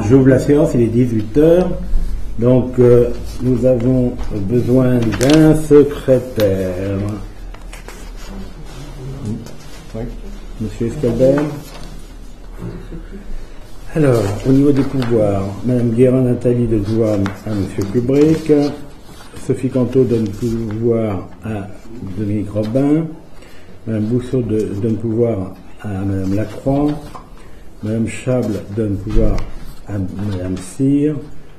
J'ouvre la séance, il est 18h. Donc, nous avons besoin d'un secrétaire. Oui. Monsieur Escalbert. Alors, au niveau des pouvoirs, Madame Guérin Nathalie donne pouvoir à Monsieur Kubrick, Sophie Canto donne pouvoir à Dominique Robin, Madame Bousseau donne pouvoir à Madame Lacroix, Madame Chable donne pouvoir à Madame Cyr,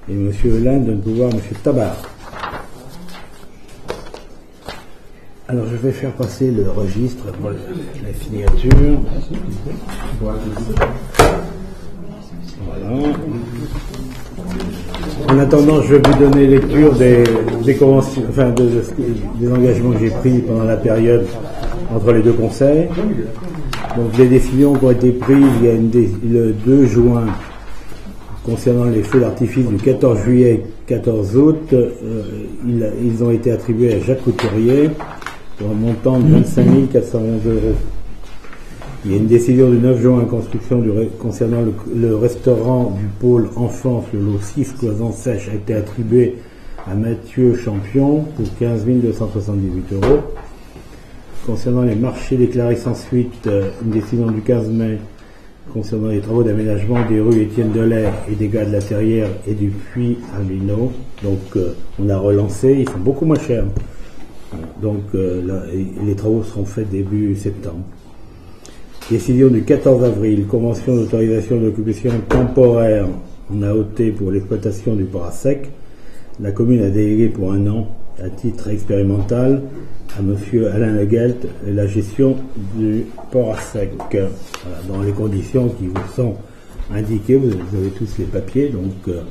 et Monsieur Hulin donne pouvoir à Monsieur Tabar. Alors je vais faire passer le registre pour la signature. Voilà. En attendant, je vais vous donner lecture des conventions, enfin des engagements que j'ai pris pendant la période entre les deux conseils. Donc les décisions qui ont été prises le 2 juin concernant les feux d'artifice du 14 juillet et 14 août, ils ont été attribués à Jacques Couturier pour un montant de 25 411 €. Il y a une décision du 9 juin en construction concernant le restaurant du pôle enfance, le lot 6 cloisons sèches a été attribué à Mathieu Champion pour 15 278 €. Concernant les marchés déclarés sans suite, une décision du 15 mai concernant les travaux d'aménagement des rues Étienne Delay et des gars de la Terrière et du Puy à Lino. Donc on a relancé, ils sont beaucoup moins chers. Donc les travaux seront faits début septembre. Décision du 14 avril, convention d'autorisation d'occupation temporaire en AOT pour l'exploitation du port à sec. La commune a délégué pour un an, à titre expérimental, à M. Alain Legelt la gestion du port à sec. Voilà, dans les conditions qui vous sont indiquées, vous avez tous les papiers. Donc, voilà.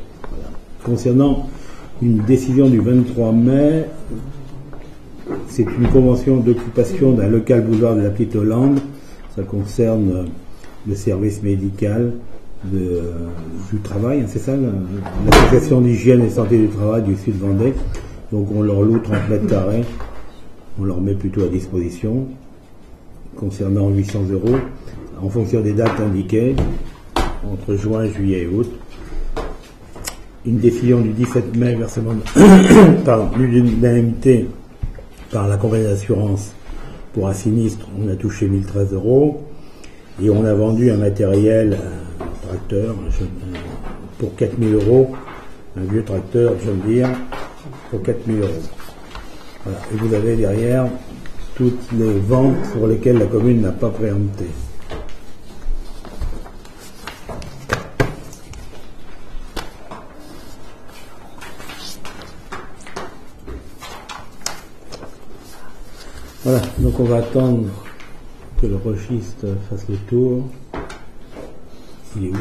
Concernant une décision du 23 mai, c'est une convention d'occupation d'un local boulevard de la Petite Hollande. Ça concerne le service médical du travail, c'est ça, l'association d'hygiène et santé du travail du Sud Vendée. Donc on leur loue 30 mètres carrés, on leur met plutôt à disposition, concernant 800 € en fonction des dates indiquées, entre juin, juillet et août. Une décision du 17 mai, versement d'indemnité par la compagnie d'assurance pour un sinistre, on a touché 1013 € et on a vendu un matériel, un tracteur, pour 4000 €, un vieux tracteur, je veux dire, pour 4000 €. Voilà. Et vous avez derrière toutes les ventes pour lesquelles la commune n'a pas préempté. Voilà, donc on va attendre que le registre fasse le tour. Il est où ?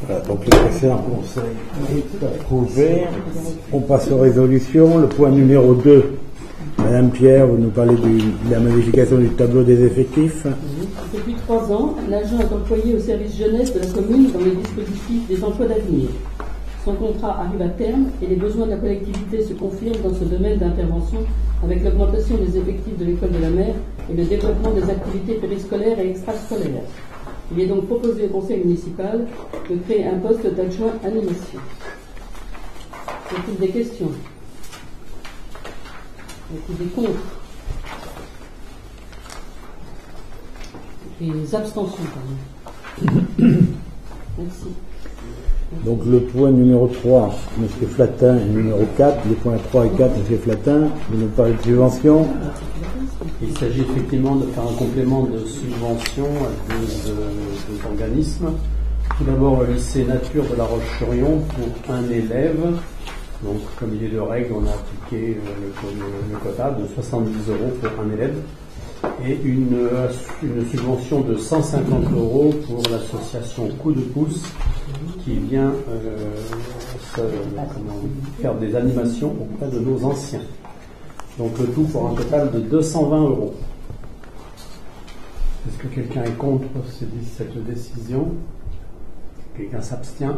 Voilà, donc le précédent conseil est approuvé. On passe aux résolutions. Le point numéro 2. Madame Pierre, vous nous parlez de la modification du tableau des effectifs. Depuis 3 ans, l'agent est employé au service jeunesse de la commune dans les dispositifs des emplois d'avenir. Son contrat arrive à terme et les besoins de la collectivité se confirment dans ce domaine d'intervention avec l'augmentation des effectifs de l'école de la mer et le développement des activités périscolaires et extrascolaires. Il est donc proposé au conseil municipal de créer un poste d'adjoint animation. Y a-t-il des questions? Y a-t-il des contre? Des abstentions, pardon. Merci. Donc le point numéro 3, M. Flatin, et numéro 4, les points 3 et 4, M. Flatin, vous nous parlez de subvention. Il s'agit effectivement de faire un complément de subvention à deux organismes. Tout d'abord, le lycée Nature de La Roche-sur-Yon pour un élève. Donc, comme il est de règle, on a appliqué le quota de 70 € pour un élève. Et une subvention de 150 € pour l'association Coup de pouce qui vient faire des animations auprès de nos anciens. Donc le tout pour un total de 220 €. Est-ce que quelqu'un est contre cette décision? Quelqu'un s'abstient?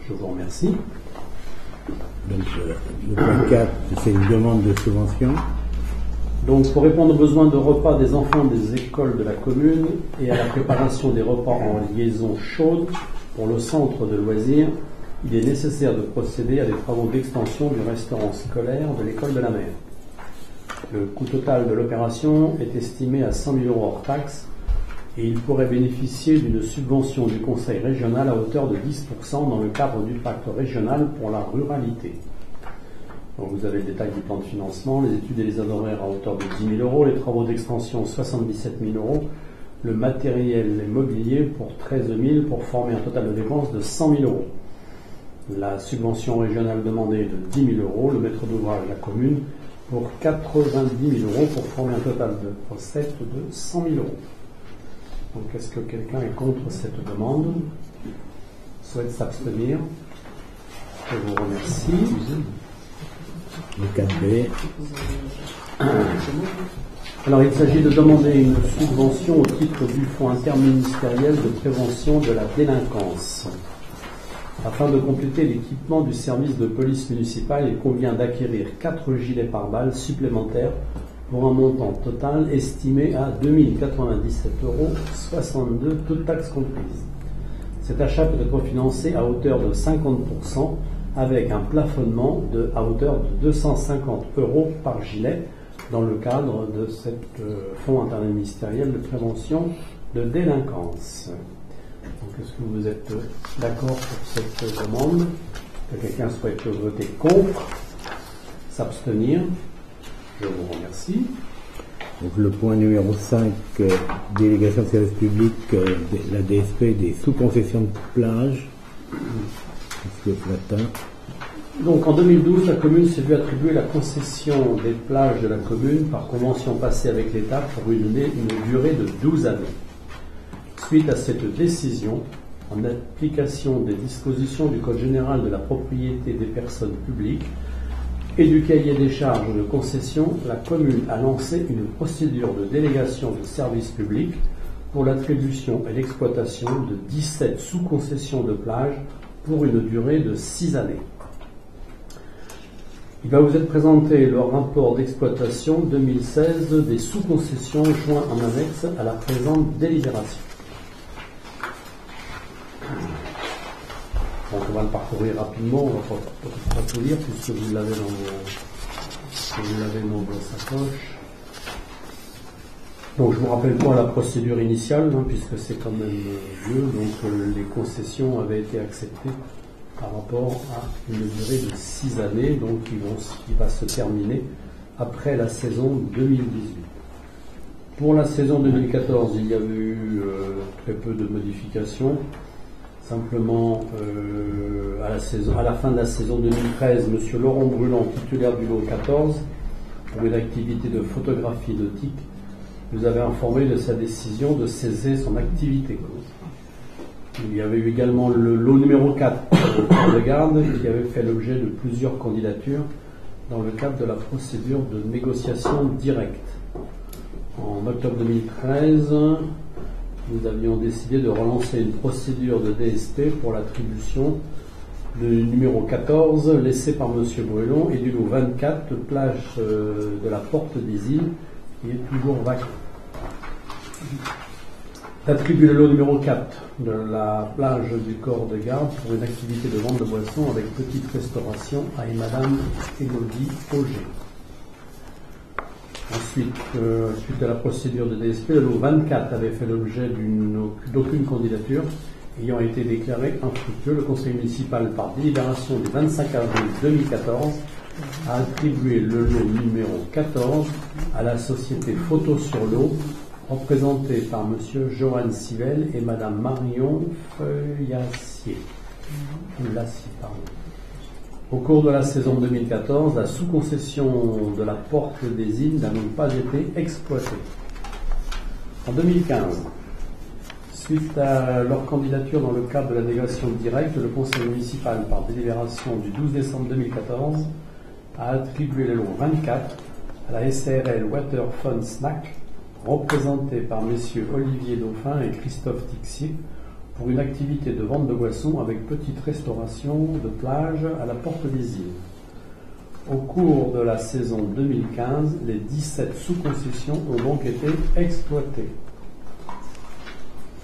Je vous remercie. Donc le point 4, c'est une demande de subvention. Donc pour répondre aux besoins de repas des enfants des écoles de la commune et à la préparation des repas en liaison chaude pour le centre de loisirs, il est nécessaire de procéder à des travaux d'extension du restaurant scolaire de l'école de la mer. Le coût total de l'opération est estimé à 100 000 € hors taxes et il pourrait bénéficier d'une subvention du Conseil régional à hauteur de 10% dans le cadre du pacte régional pour la ruralité. Donc vous avez le détail du plan de financement, les études et les honoraires à hauteur de 10 000 €, les travaux d'extension 77 000 €, le matériel et mobilier pour 13 000 pour former un total de dépenses de 100 000 €. La subvention régionale demandée est de 10 000 €, le maître d'ouvrage la commune pour 90 000 € pour former un total de recettes de 100 000 €. Donc est-ce que quelqu'un est contre cette demande? Souhaite s'abstenir? Je vous remercie. Le 4B. Alors, il s'agit de demander une subvention au titre du Fonds interministériel de prévention de la délinquance. Afin de compléter l'équipement du service de police municipale, il convient d'acquérir 4 gilets pare-balles supplémentaires pour un montant total estimé à 2 097,62 €, toutes taxes comprises. Cet achat peut être financé à hauteur de 50% avec un plafonnement à hauteur de 250 € par gilet dans le cadre de ce fonds interministériel de prévention de délinquance. Donc, est-ce que vous êtes d'accord pour cette demande? Que quelqu'un souhaite voter contre? S'abstenir? Je vous remercie. Donc le point numéro 5, délégation de service public, la DSP des sous-concessions de plage. Monsieur Flatin. Donc en 2012, la commune s'est vue attribuer la concession des plages de la commune par convention passée avec l'État pour une durée de 12 années. Suite à cette décision, en application des dispositions du Code général de la propriété des personnes publiques et du cahier des charges de concession, la commune a lancé une procédure de délégation de service public pour l'attribution et l'exploitation de 17 sous-concessions de plage pour une durée de 6 années. Il va vous être présenté le rapport d'exploitation 2016 des sous-concessions joints en annexe à la présente délibération. Donc on va le parcourir rapidement, on va pas tout lire puisque vous l'avez dans vos sacoches. Donc je vous rappelle pas la procédure initiale, puisque c'est quand même vieux, donc les concessions avaient été acceptées par rapport à une durée de 6 années, donc qui va se terminer après la saison 2018. Pour la saison 2014, il y avait eu très peu de modifications. Simplement, à la fin de la saison 2013, M. Laurent Brulon, titulaire du lot 14, pour une activité de photographie nautique, nous avait informé de sa décision de cesser son activité. Il y avait eu également le lot numéro 4 de garde qui avait fait l'objet de plusieurs candidatures dans le cadre de la procédure de négociation directe. En octobre 2013, nous avions décidé de relancer une procédure de DSP pour l'attribution du numéro 14 laissé par M. Brulon et du lot 24, plage de la Porte des Îles, qui est toujours vacant. D'attribuer le lot numéro 4 de la plage du corps de garde pour une activité de vente de boissons avec petite restauration à Madame Élodie Auger. Ensuite, suite à la procédure de DSP, le lot 24 avait fait l'objet d'aucune candidature Ayant été déclaré infructueux, le conseil municipal, par délibération du 25 avril 2014, a attribué le lot numéro 14 à la société Photo sur l'eau, représentée par M. Johan Sivel et Mme Marion Feuillassier. Au cours de la saison 2014, la sous-concession de la Porte des Îles n'a donc pas été exploitée. En 2015, suite à leur candidature dans le cadre de la délégation directe, le conseil municipal, par délibération du 12 décembre 2014, a attribué le lot 24 à la SARL Water Fun Snack, représentée par messieurs Olivier Dauphin et Christophe Tixier, pour une activité de vente de boissons avec petite restauration de plage à la Porte des Îles. Au cours de la saison 2015, les 17 sous-concessions ont donc été exploitées.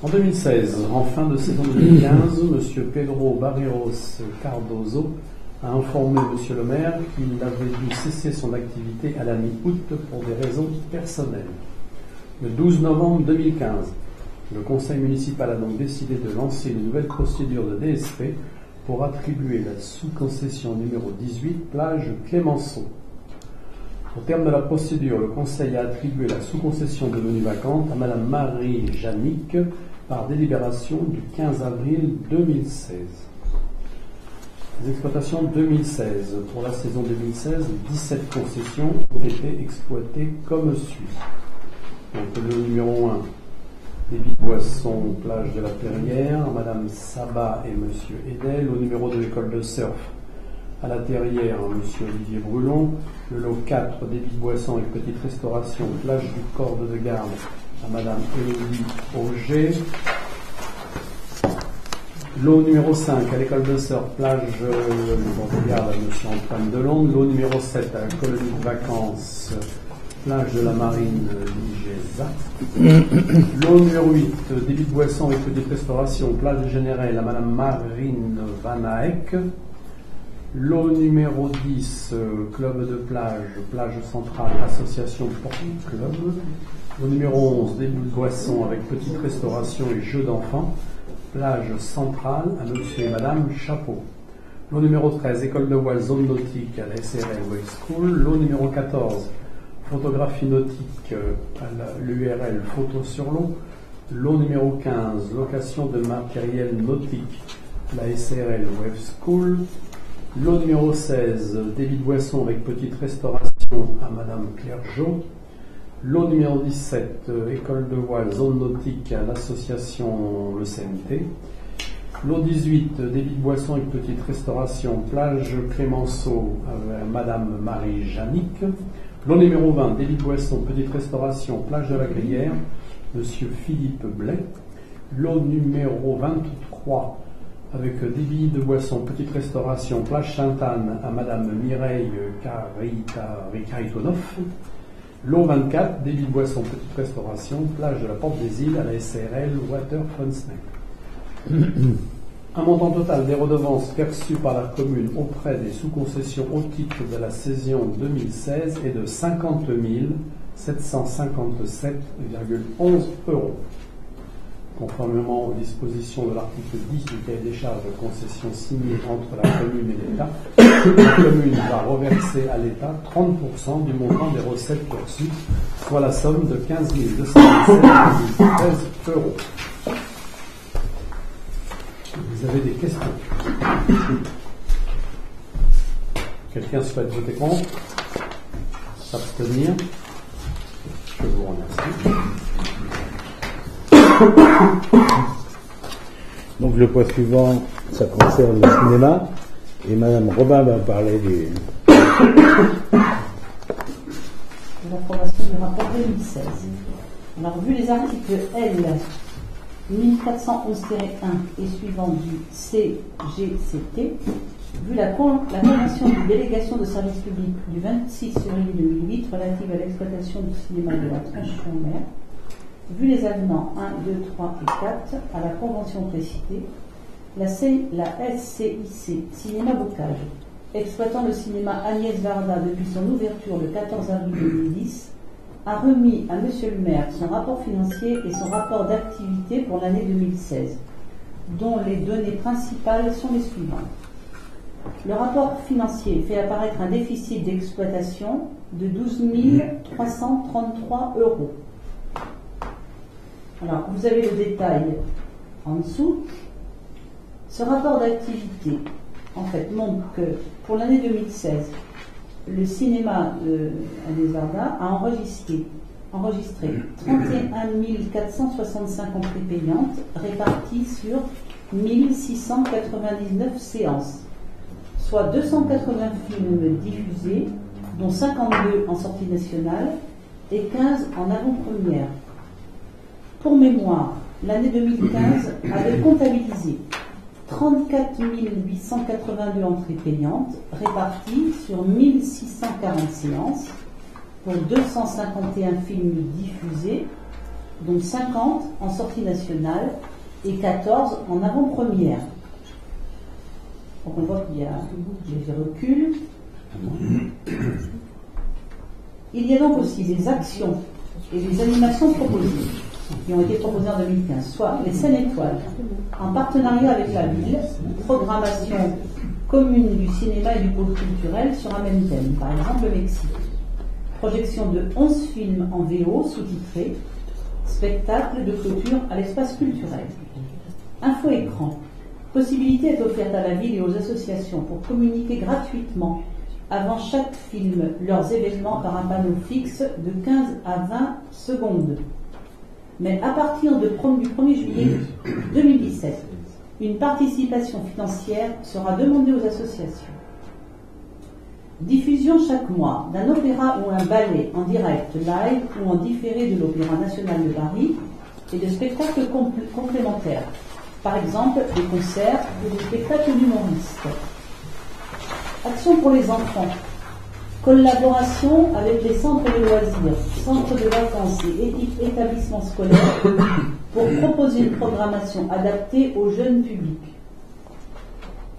En 2016, en fin de saison 2015, M. Pedro Barreiros Cardozo a informé M. le maire qu'il avait dû cesser son activité à la mi-août pour des raisons personnelles. Le 12 novembre 2015, le conseil municipal a donc décidé de lancer une nouvelle procédure de DSP pour attribuer la sous-concession numéro 18, plage Clémenceau. Au terme de la procédure, le conseil a attribué la sous-concession devenue vacante à Mme Marie Jannick par délibération du 15 avril 2016. Les exploitations 2016. Pour la saison 2016, 17 concessions ont été exploitées comme suit. Donc le numéro 1, débit de boisson, plage de la Perrière, Madame Sabat et Monsieur Edel. Au numéro 2, école de surf à la Terrière, Monsieur Olivier Brulon. Le lot 4, débit de boisson avec petite restauration, plage du Corde de Garde à Madame Élodie Auger. Lot numéro 5, à l'école de surf, plage de Garde à Monsieur Antoine Delonde. Lot numéro 7, à la colonie de vacances, plage de la Marine Ligeza. Lot numéro 8, débit de boisson avec petite restauration, plage générale à Madame Marine Van Aek. Lot numéro 10, club de plage, plage centrale, association Port Club. Lot numéro 11, débit de boisson avec petite restauration et jeux d'enfants, plage centrale à Monsieur et Madame Chapeau. Lot numéro 13, école de voile, zone nautique à la SRL Wave School. Lot numéro 14, photographie nautique à l'URL Photo sur l'eau. Lot numéro 15, location de matériel nautique à la SRL Wave School. Lot numéro 16, débit de boisson avec petite restauration à Madame Claire Jo. Lot numéro 17, école de voile, zone nautique à l'association Le CNT. Lot 18, débit de boisson avec petite restauration, plage Clémenceau à Madame Marie Jannick. Lot numéro 20, débit de boisson, petite restauration, plage de la Gruyère, Monsieur Philippe Blais. Lot numéro 23, avec débit de boisson, petite restauration, plage Sainte-Anne à Madame Mireille Karitonov. Lot 24, débit de boisson, petite restauration, plage de la Porte des Îles à la SARL Water Fun Snack. Un montant total des redevances perçues par la commune auprès des sous-concessions au titre de la saison 2016 est de 50 757,11 €. Conformément aux dispositions de l'article 10 du cahier des charges de concession signé entre la commune et l'État, la commune va reverser à l'État 30% du montant des recettes perçues, soit la somme de 15 217,13 €. Vous avez des questions? Quelqu'un souhaite voter contre? S'abstenir? Je vous remercie. Donc le point suivant, ça concerne le cinéma, et Madame Robin va parler de l'approbation du rapport 2016. Alors, vu les articles L 1411-1 et suivant du CGCT, vu la convention de délégation de service public du 26 février 2008 relative à l'exploitation du cinéma de la Tranche-sur-Mer, vu les avenants 1, 2, 3 et 4 à la convention précitée, la SCIC Cinéma Bocage, exploitant le cinéma Agnès Varda depuis son ouverture le 14 avril 2010, a remis à Monsieur le maire son rapport financier et son rapport d'activité pour l'année 2016. dont les données principales sont les suivantes. Le rapport financier fait apparaître un déficit d'exploitation de 12 333 €. Alors, vous avez le détail en dessous. Ce rapport d'activité, en fait, montre que pour l'année 2016, le cinéma à Desardas a enregistré 31 465 entrées payantes réparties sur 1699 séances, soit 280 films diffusés, dont 52 en sortie nationale et 15 en avant-première. Pour mémoire, l'année 2015 avait comptabilisé 34 882 entrées payantes réparties sur 1640 séances pour 251 films diffusés, dont 50 en sortie nationale et 14 en avant-première. Donc on voit qu'il y a des reculs. Il y a donc aussi des actions et des animations proposées qui ont été proposées en 2015, soit les scènes étoiles, en partenariat avec la ville, programmation commune du cinéma et du pôle culturel sur un même thème, par exemple le Mexique. Projection de 11 films en VO sous-titrés, spectacle de clôture à l'espace culturel. Info-écran. Possibilité est offerte à la ville et aux associations pour communiquer gratuitement avant chaque film leurs événements par un panneau fixe de 15 à 20 secondes. Mais à partir du 1er juillet 2017, une participation financière sera demandée aux associations. Diffusion chaque mois d'un opéra ou un ballet en direct, live ou en différé de l'Opéra national de Paris et de spectacles complémentaires, par exemple des concerts ou des spectacles d'humoristes. Action pour les enfants. Collaboration avec les centres de loisirs, centres de vacances et établissements scolaires pour proposer une programmation adaptée aux jeunes publics.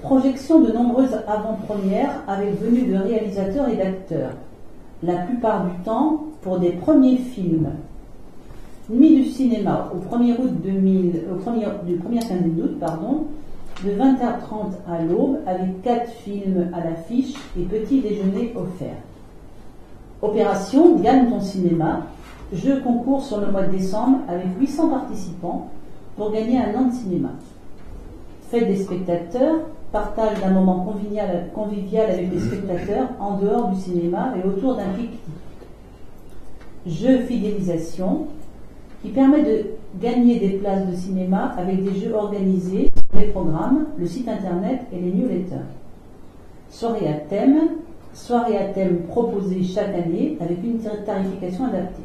Projection de nombreuses avant-premières avec venue de réalisateurs et d'acteurs, la plupart du temps pour des premiers films. Nuit du cinéma au 1er quinzaine d'août, de 20h30 à l'aube avec 4 films à l'affiche et petit déjeuner offert. Opération Gagne ton cinéma, jeu concours sur le mois de décembre avec 800 participants pour gagner un an de cinéma. Fête des spectateurs, partage d'un moment convivial avec les spectateurs en dehors du cinéma et autour d'un pique-nique. Jeu fidélisation qui permet de gagner des places de cinéma avec des jeux organisés, les programmes, le site internet et les newsletters. Soirée à thème proposée chaque année avec une tarification adaptée.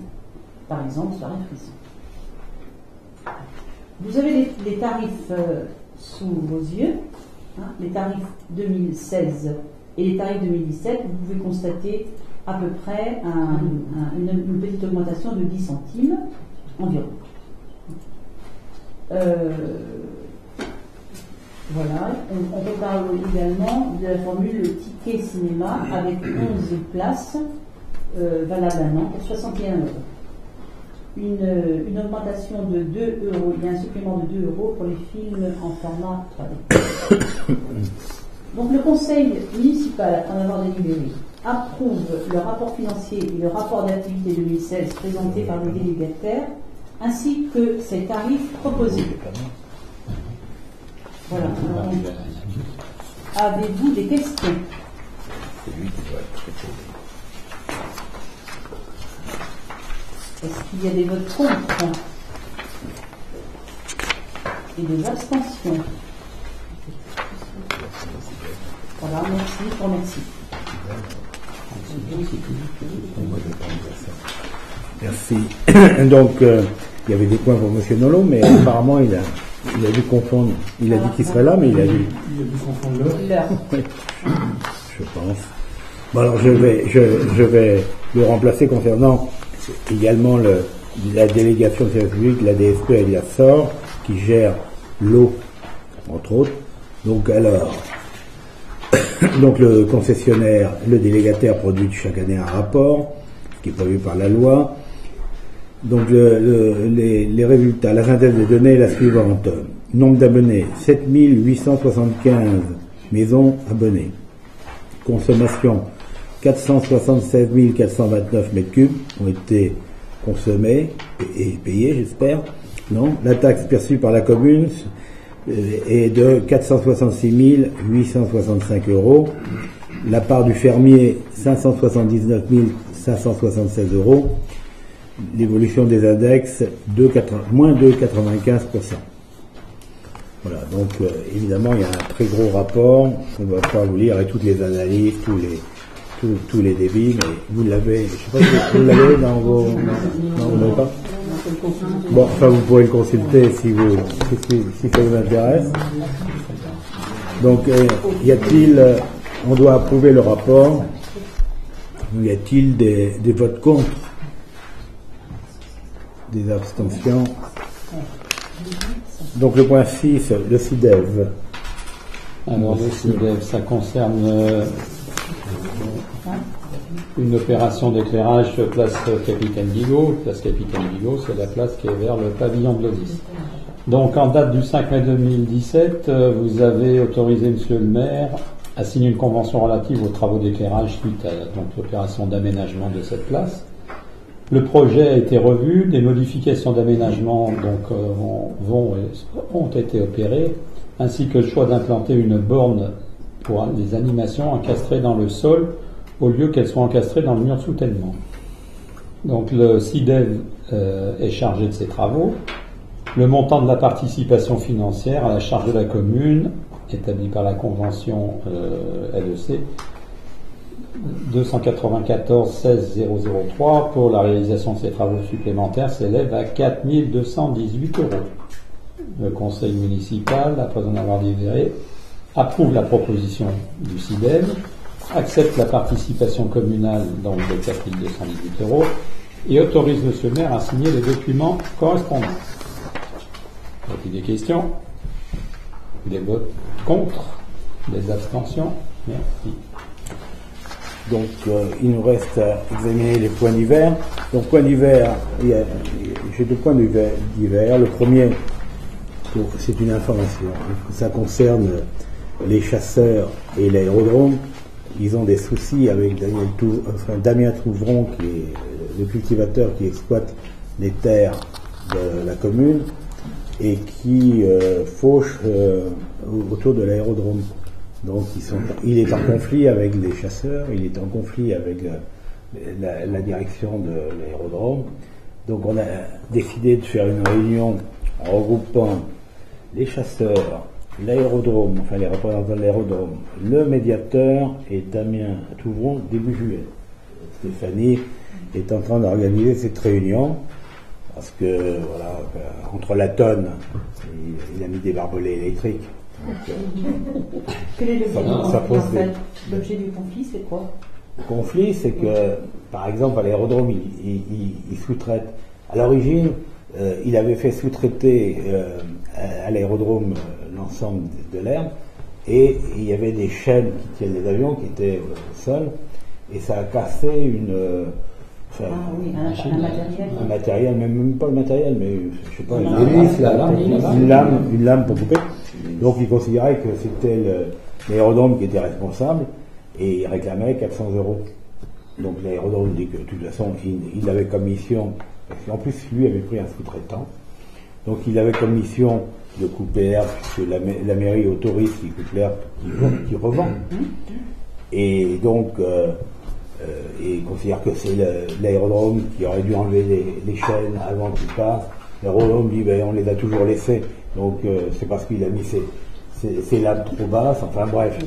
Par exemple, soirée frisson. Vous avez les tarifs sous vos yeux, les tarifs 2016 et les tarifs 2017. Vous pouvez constater à peu près une petite augmentation de 10 centimes environ. Voilà, on peut parler également de la formule ticket cinéma avec 11 places valables un an pour 61 €. Une augmentation de 2 €, il y a un supplément de 2 € pour les films en format 3D. Donc le conseil municipal, en avoir délibéré, approuve le rapport financier et le rapport d'activité 2016 présenté par le délégataire, ainsi que ses tarifs proposés. Voilà. Avez-vous des questions? Est-ce qu'il y a des votes contre et des abstentions? Voilà, merci, je vous remercie. Merci. Donc, il y avait des points pour M. Nolot, mais apparemment, il a dû confondre. Il a dit qu'il serait là, mais il a dû confondre l'heure. Oui, je pense. Bon, alors, je vais le remplacer concernant également la délégation de service public, la DSP et la SOR, qui gère l'eau, entre autres. Donc, alors, donc le concessionnaire, le délégataire produit chaque année un rapport, ce qui est prévu par la loi. Donc les résultats, la synthèse des données est la suivante. Nombre d'abonnés, 7875 maisons abonnées. Consommation, 476 429 mètres cubes ont été consommés et payés, j'espère. Non, la taxe perçue par la commune est de 466 865 €. La part du fermier, 579 576 €. L'évolution des index, moins de 95%. Voilà, donc évidemment, il y a un très gros rapport. On ne va pas vous lire avec toutes les analyses, tous les débits, mais vous l'avez, je sais pas si vous l'avez dans vos... Non, vous l'avez pas? Bon, enfin, vous pourrez le consulter si ça vous intéresse. Donc, y a-t-il, on doit approuver le rapport, y a-t-il des votes contre? Des abstentions? Donc, le point 6, le CIDEV. Alors, le CIDEV, ça concerne une opération d'éclairage place Capitaine Bigot. Place Capitaine Bigot, c'est la place qui est vers le pavillon de l'Odis. Donc, en date du 5 mai 2017, vous avez autorisé Monsieur le maire à signer une convention relative aux travaux d'éclairage suite à l'opération d'aménagement de cette place. Le projet a été revu, des modifications d'aménagement ont été opérées, ainsi que le choix d'implanter une borne pour des animations encastrées dans le sol au lieu qu'elles soient encastrées dans le mur de soutènement. Donc le CIDEV est chargé de ces travaux. Le montant de la participation financière à la charge de la commune, établi par la convention LEC, 294 16 003 pour la réalisation de ces travaux supplémentaires s'élève à 4 218 €. Le conseil municipal, après en avoir délibéré, approuve la proposition du CIDEV, accepte la participation communale dans de 4 218 € et autorise M. le maire à signer les documents correspondants. Y a-t-il des questions? Des votes contre? Des abstentions? Merci. Donc, il nous reste à examiner les points divers. Donc, points divers, j'ai 2 points divers. Le premier, c'est une information. Ça concerne les chasseurs et l'aérodrome. Ils ont des soucis avec Damien Trouvron, qui est le cultivateur qui exploite les terres de la commune et qui fauche autour de l'aérodrome. Donc il est en conflit avec les chasseurs, il est en conflit avec la direction de l'aérodrome. Donc on a décidé de faire une réunion en regroupant les chasseurs, l'aérodrome, enfin les représentants de l'aérodrome, le médiateur et Damien Trouvron début juillet. Stéphanie est en train d'organiser cette réunion parce que voilà, entre la tonne, il a mis des barbelés électriques. Quel est l'objet du conflit, ça pose en fait? L'objet du conflit, c'est quoi? Le conflit, c'est que, par exemple, à l'aérodrome, il sous-traite. À l'origine, il avait fait sous-traiter à l'aérodrome l'ensemble de l'herbe, et il y avait des chaînes qui tiennent les avions qui étaient au sol, et ça a cassé un matériel, même pas le matériel, mais je sais pas, une lame pour couper. Donc il considérait que c'était l'aérodrome qui était responsable et il réclamait 400 €. Donc l'aérodrome dit que de toute façon il avait comme mission, parce qu'en plus lui avait pris un sous-traitant, donc il avait comme mission de couper l'herbe, puisque la mairie autorise qu'il coupe l'herbe qui revend. Et donc et il considère que c'est l'aérodrome qui aurait dû enlever les chaînes avant qu'il passe. L'aérodrome dit on les a toujours laissées, donc c'est parce qu'il a mis ses lames trop basses, enfin bref.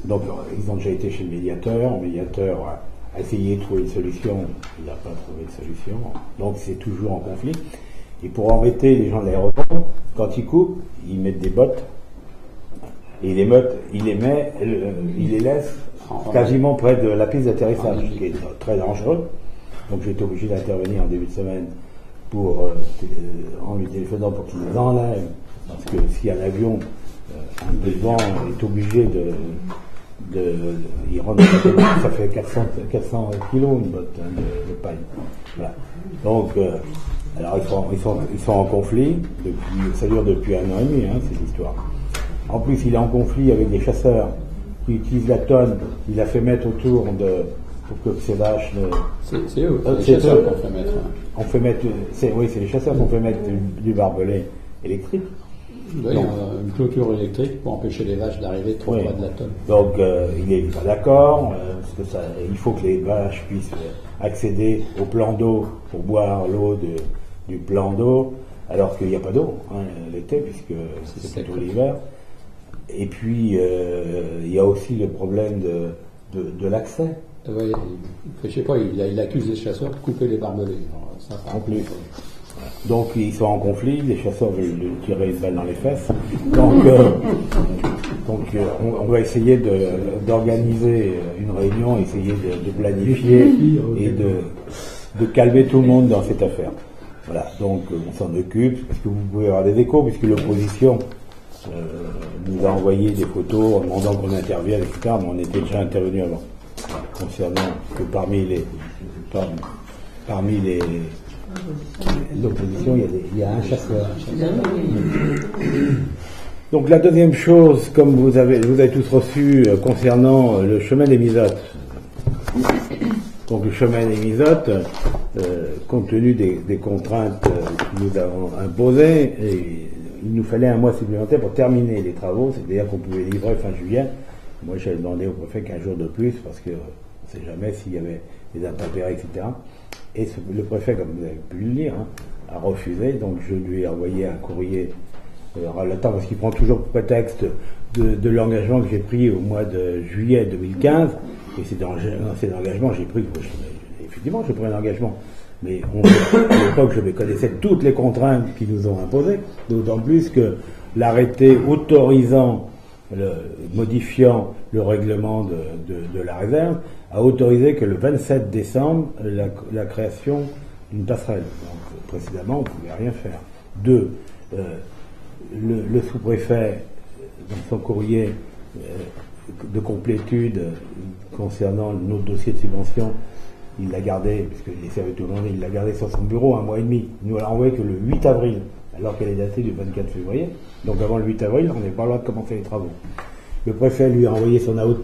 Donc ils ont déjà été chez le médiateur a essayé de trouver une solution, il n'a pas trouvé de solution, donc c'est toujours en conflit. Et pour embêter les gens de l'aérodrome, quand ils coupent, ils mettent des bottes, et il les laisse quasiment près de la piste d'atterrissage, qui est très dangereux. Donc j'ai été obligé d'intervenir en début de semaine en lui téléphonant pour qu'il les enlève, parce que si un avion un devant est obligé il rentre, ça fait 400 kilos une botte de paille. Voilà. Donc Alors ils sont en conflit, ça dure depuis 1 an et demi, cette histoire. En plus, il est en conflit avec des chasseurs qui utilisent la tonne, il a fait mettre autour pour que ces vaches... C'est eux, c'est les chasseurs qu'on fait mettre. On fait mettre, c'est les chasseurs qu'on fait mettre du barbelé électrique. Oui, une clôture électrique pour empêcher les vaches d'arriver trop près de la tonne. Donc il n'est pas d'accord, parce que il faut que les vaches puissent accéder au plan d'eau pour boire l'eau du plan d'eau, alors qu'il n'y a pas d'eau l'été, puisque c'est plutôt l'hiver. Et puis il y a aussi le problème de l'accès. Oui, je sais pas, il accuse les chasseurs de couper les barbelés. Ça, en plus. Donc ils sont en conflit, les chasseurs veulent lui tirer une balle dans les fesses. Donc on va essayer d'organiser une réunion, essayer de planifier et de calmer tout le monde dans cette affaire. Voilà, donc on s'en occupe, parce que vous pouvez avoir des échos, puisque l'opposition nous a envoyé des photos en demandant qu'on intervienne, etc. Mais on était déjà intervenu avant, concernant que parmi l'opposition, il y a un chasseur. Donc la deuxième chose, comme vous avez tous reçu concernant le chemin des Misottes. Donc le chemin des Misottes, compte tenu des contraintes que nous avons imposées, il nous fallait 1 mois supplémentaire pour terminer les travaux, c'est-à-dire qu'on pouvait livrer fin juillet. Moi j'avais demandé au préfet 15 jours de plus, parce qu'on ne sait jamais s'il y avait des intempéries, etc. Et le préfet, comme vous avez pu le lire, a refusé, donc je lui ai envoyé un courrier relatant, parce qu'il prend toujours prétexte de l'engagement que j'ai pris au mois de juillet 2015, et c'est dans cet engagement j'ai pris, effectivement j'ai pris un engagement, mais à l'époque je connaissais toutes les contraintes qui nous ont imposées, d'autant plus que l'arrêté autorisant, modifiant le règlement de la réserve, a autorisé que le 27 décembre la création d'une passerelle. Donc précédemment, on ne pouvait rien faire. 2. Le sous-préfet, dans son courrier de complétude concernant notre dossier de subvention, il l'a gardé, puisqu'il les servait tout le monde, il l'a gardé sur son bureau 1 mois et demi. Il nous l'a envoyé que le 8 avril, alors qu'elle est datée du 24 février. Donc avant le 8 avril, on n'est pas le droit de commencer les travaux. Le préfet lui a envoyé son AOT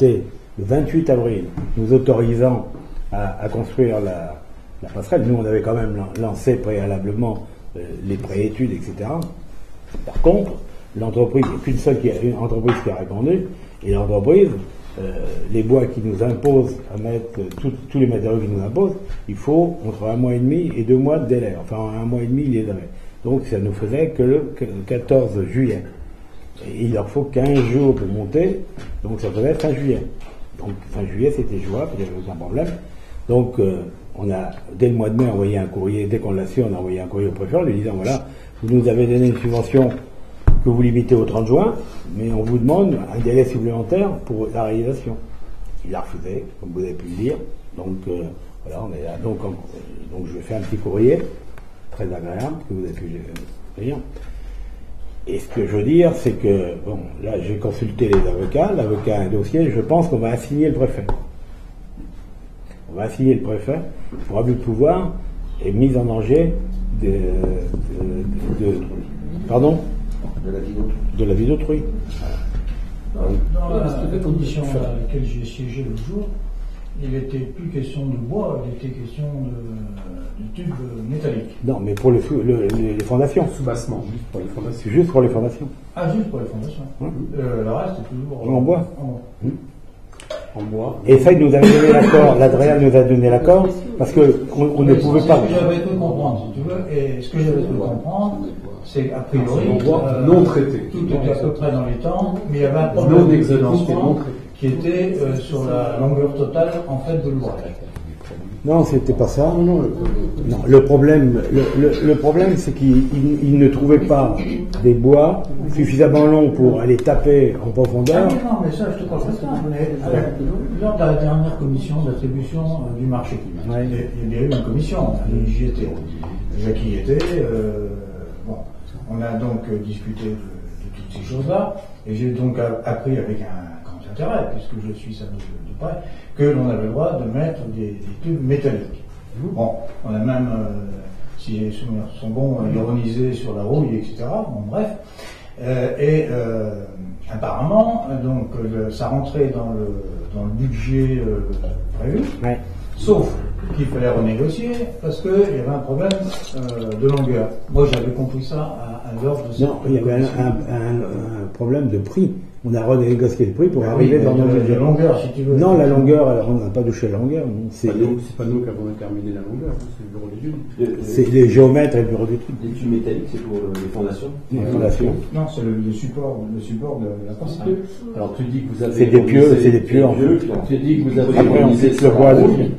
le 28 avril, nous autorisant à construire la passerelle. Nous, on avait quand même lancé préalablement les préétudes, etc. Par contre, l'entreprise, il n'y a qu'une seule entreprise qui a répondu, et l'entreprise, les bois qui nous imposent à mettre tous les matériaux qui nous imposent, il faut entre 1 mois et demi et 2 mois de délai. Enfin, 1 mois et demi, il les avait. Donc, ça ne faisait que le 14 juillet. Et il leur faut 15 jours pour monter, donc ça faisait fin juillet. Donc fin juillet, c'était jouable, il n'y avait aucun problème. Donc on a, dès le mois de mai, envoyé un courrier, dès qu'on l'a su, on a envoyé un courrier au préfet, lui disant, voilà, vous nous avez donné une subvention que vous limitez au 30 juin, mais on vous demande un délai supplémentaire pour la réalisation. Il a refusé, comme vous avez pu le dire. Donc voilà, on est là. Donc je fais un petit courrier, très agréable, que vous avez pu lire. Et ce que je veux dire, c'est que, bon, là, j'ai consulté les avocats, l'avocat a un dossier, je pense qu'on va assigner le préfet. On va assigner le préfet pour abus de pouvoir et mise en danger de la vie d'autrui. Dans la commission à laquelle j'ai siégé le jour, il n'était plus question de bois, il était question de tubes métalliques. Non, mais pour les fondations. Soubassement, juste pour les fondations. Juste pour les fondations. Ah, juste pour les fondations. Le reste est toujours en bois. En bois. Et ça, il nous avait donné l'accord, l'Adréal nous a donné l'accord, parce qu'on ne pouvait pas. Ce que j'avais pu comprendre, si tu veux, et ce que j'avais pu comprendre, c'est qu'a priori, non traité. Tout était à peu près dans les temps, mais il y avait un problème non d'excédent qui était sur la longueur totale en fait de l'ouvrage. Non, c'était pas ça. Non, le problème, c'est qu'il ne trouvait pas des bois suffisamment longs pour aller taper en profondeur. Non, mais ça, je te parle pas de ça. Lors de la dernière commission d'attribution du marché, il y a eu une commission, j'y étais. Jackie y était. Bon, on a donc discuté de toutes ces choses-là, et j'ai donc appris avec un grand intérêt, puisque je suis ça de près, que l'on avait le droit de mettre des tubes métalliques. Bon, on a même si les souvenirs sont bons, ironisé sur la rouille, etc. Bon, bref. Apparemment, donc, ça rentrait dans le budget prévu, Ouais. sauf qu'il fallait renégocier parce qu'il y avait un problème de longueur. Moi, j'avais compris ça à l'ordre de cette Non, il y avait un problème de prix. On a renégocié le prix pour arriver dans nos la budgets. longueur, si tu veux. Non, la longueur, alors, on n'a pas touché la longueur. non. C'est pas nous qui avons déterminé la longueur, hein, c'est le bureau d'études. C'est les géomètres et le bureau d'études. Les tubes métalliques, c'est pour les fondations. Les fondations. Non, c'est le support de la construction. Alors tu dis que vous avez C'est des pieux, organisé- c'est des pieux, en fait. Tu dis que vous avez Après, on organisé fixe le ça bois en de- rouille.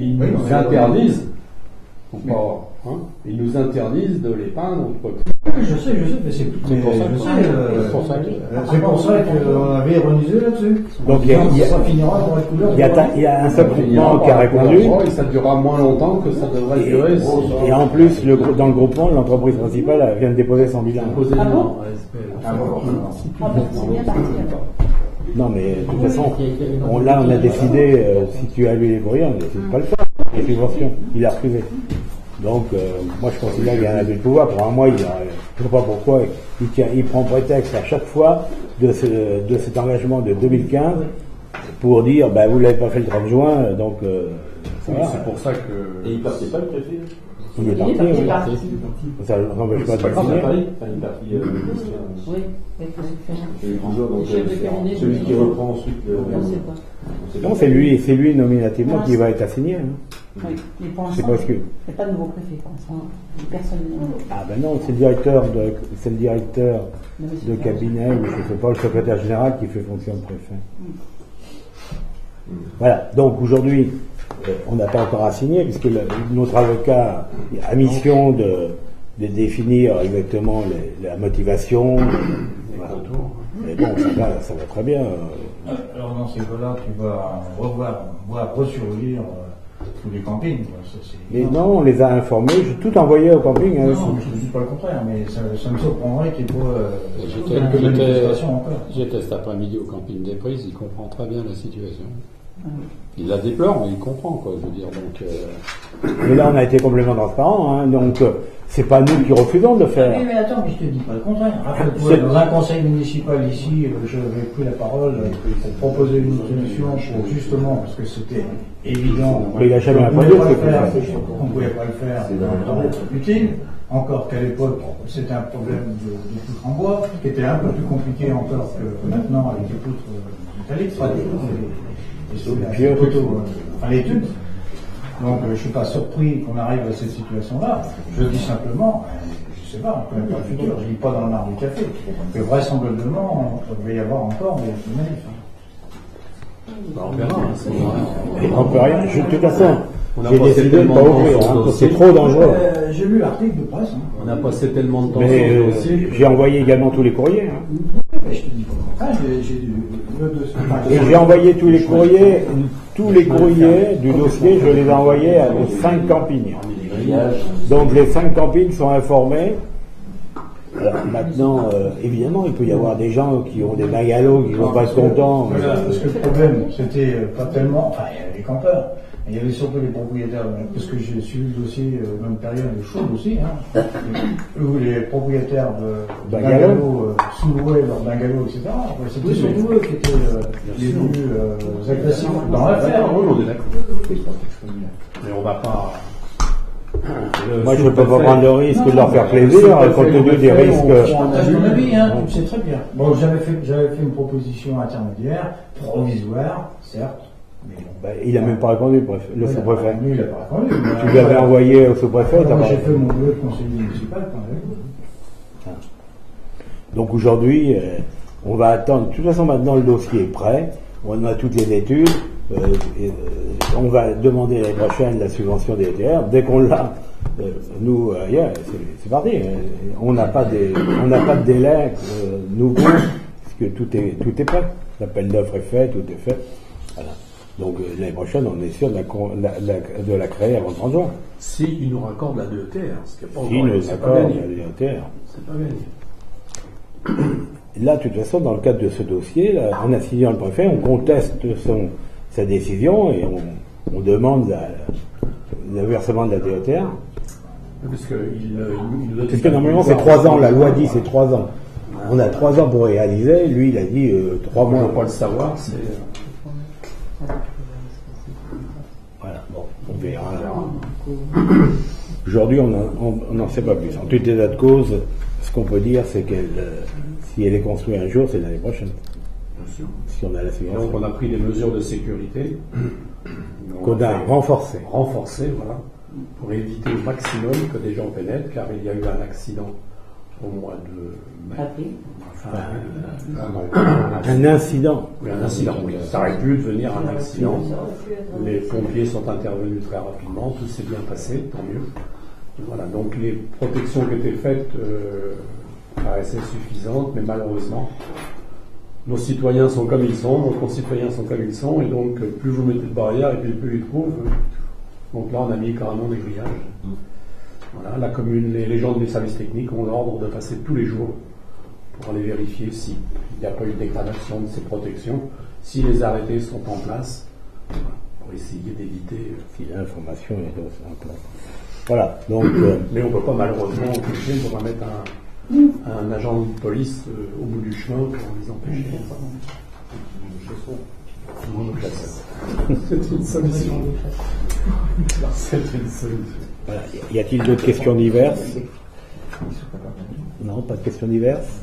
Ils Oui, nous mais- interdisent, ils nous interdisent de les peindre. Je sais, mais c'est pour ça que- c'est pour ça qu'on avait ironisé là-dessus. Donc, ça finira par être couleur. il y a un seul groupement qui a répondu. Et ça durera moins longtemps que ça devrait durer. Et en plus, dans le groupement, l'entreprise principale elle vient de déposer son bilan. Imposer Ah le bon nom à SPL. Ah bon, Ah ben, c'est bien parti alors. Non, mais de toute façon, on a décidé, si tu as lu les courriers, on a décidé de pas le faire, les subventions. Il a refusé. Donc, moi, je considère qu'il y a un abus de pouvoir. Pour un mois, je ne sais pas pourquoi, il prend prétexte à chaque fois de cet engagement de 2015 pour dire, vous ne l'avez pas fait le 30 juin, donc, ça va. C'est pour ça que. Et il partait pas le préfet là Il est parti, Il est oui. parti. Ça n'empêche pas de le Il signer. est Paris, enfin, il est parti. Oui, avec le Et le jour, donc, Le chef de cabinet, celui je qui dis. reprend ensuite le. On ne sait pas. on sait pas. Non, c'est lui nominativement qui va être assigné. Hein. Oui, mais pour C'est l'instant, parce que. il n'y a pas de nouveau préfet pour l'instant. Personne n'est Ah ben non, c'est le directeur de cabinet, ou je ne sais pas, le secrétaire général qui fait fonction de préfet. Voilà, donc aujourd'hui, on n'a pas encore assigné, puisque notre avocat a mission de définir exactement la motivation. Voilà. Mais bon, ça va très bien. Alors dans ces cas-là, tu vas resurveiller tous les campings. Mais non, on les a informés, j'ai tout envoyé au camping. Hein, Non, je ne dis pas le contraire, mais ça me surprendrait qu'il y ait pas J'étais- quelques manifestations encore. J'étais cet après-midi au camping des Prises, il comprend très bien la situation. Il la déplore, mais il comprend, quoi, je veux dire. Donc, Mais là, on a été complètement transparent, hein, donc c'est pas nous qui refusons de le Oui, faire. mais attends, mais je te dis pas le contraire. Rappelle-toi, C'est- dans un conseil municipal ici, j'avais pris la parole pour proposer une solution pour justement, parce que c'était évident. Mais il a jamais qu'on répondu, pouvait pas le c'est faire, on ne pouvait pas le faire dans le temps utile. Encore qu'à l'époque, c'était un problème de poutres en bois, qui était un peu plus compliqué encore que maintenant avec les poutres métalliques. Les poteaux, enfin les tubes. Donc je ne suis pas surpris qu'on arrive à cette situation-là. Je dis simplement, je ne sais pas, on ne connaît pas le futur, je ne lis pas dans le marbre du café, que vraisemblablement, il va y avoir encore des manifs. On verra. Hein, c'est vrai. Et on peut rien. De toute façon, On a j'ai passé décidé de ne tellement pas de temps ouvrir, sur hein, le parce que c'est dossier. trop dangereux. J'ai lu l'article de presse. On a passé tellement de temps Mais sur le dossier. j'ai envoyé également tous les courriers. Hein. Je te dis pas. J'ai le dossier. Et j'ai envoyé tous les courriers du dossier, je les ai envoyés aux 5 campings. Donc les 5 campings sont informés. Alors maintenant, évidemment, il peut y avoir des gens qui ont des bungalows, qui ne vont pas être contents. Voilà, parce que le problème, c'était pas tellement. Enfin, il y avait les campeurs. Il y avait surtout les propriétaires, parce que j'ai suivi le dossier dans une période chaude aussi, hein, où les propriétaires de bungalows sous-louaient leurs bungalows, etc. C'était surtout eux qui étaient les plus agressifs dans l'affaire. Oui, on est d'accord. Mais on va pas. Moi, je ne peux pas prendre le risque de leur faire plaisir, compte tenu des risques. À mon avis, hein, c'est très bien. Bon, j'avais fait une proposition intermédiaire, provisoire, certes, mais bon. Il n'a même pas répondu, le sous-préfet. Lui, il n'a pas répondu. Tu lui avais envoyé au sous-préfet, t'as Moi, pas j'ai fait répondu. mon boulot de conseiller municipal quand même. Donc aujourd'hui, on va attendre. De toute façon, maintenant, le dossier est prêt. On a toutes les études. On va demander l'année prochaine la subvention des ETR. Dès qu'on l'a, nous, c'est parti. On n'a pas de délai nouveau, puisque tout est prêt. L'appel d'offres est fait, tout est fait. Voilà. Donc l'année prochaine, on est sûr de la créer avant le 30 juin. Si il nous raccorde la DETR, ce qui n'est pas Si encore nous c'est pas accordons gagné. les ETR. C'est pas gagné. Là, de toute façon, dans le cadre de ce dossier, là, en assignant le préfet, on conteste sa décision et on demande le versement de la DETR. Parce que normalement c'est 3 ans, la loi dit c'est 3 ans. On a 3 ans pour réaliser, lui il a dit 3 mois. On ne peut pas le savoir, c'est... Voilà, bon, on verra. Aujourd'hui on n'en sait pas plus. En tout état de cause, ce qu'on peut dire c'est qu'elle, si elle est construite un jour, c'est l'année prochaine. Si on a la sécurité. Donc on a pris des mesures de sécurité. Qu'on a renforcées. Renforcées, voilà. Pour éviter au maximum que des gens pénètrent, car il y a eu un accident au mois de mai. Un incident. Oui, un incident, oui. Ça aurait pu devenir un accident. Les pompiers sont intervenus très rapidement, tout s'est bien passé, tant mieux. Voilà, donc les protections qui étaient faites paraissaient suffisantes, mais malheureusement, nos citoyens sont comme ils sont, nos concitoyens sont comme ils sont, et donc plus vous mettez de barrières, et puis plus ils trouvent. Donc là, on a mis carrément des grillages. Voilà, la commune, les gens des services techniques ont l'ordre de passer tous les jours pour aller vérifier s'il n'y a pas eu de dégradation de ces protections, si les arrêtés sont en place, pour essayer d'éviter... Si l'information est en place. Voilà, donc... Mais on ne peut pas malheureusement empêcher, on va mettre un agent de police au bout du chemin pour les empêcher. C'est une solution. C'est une solution. Voilà. Y a-t-il d'autres questions diverses? Non, pas de questions diverses.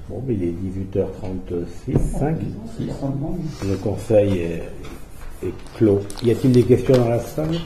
Bon, il est 18h36, 5. Le conseil est clos. Y a-t-il des questions dans la salle?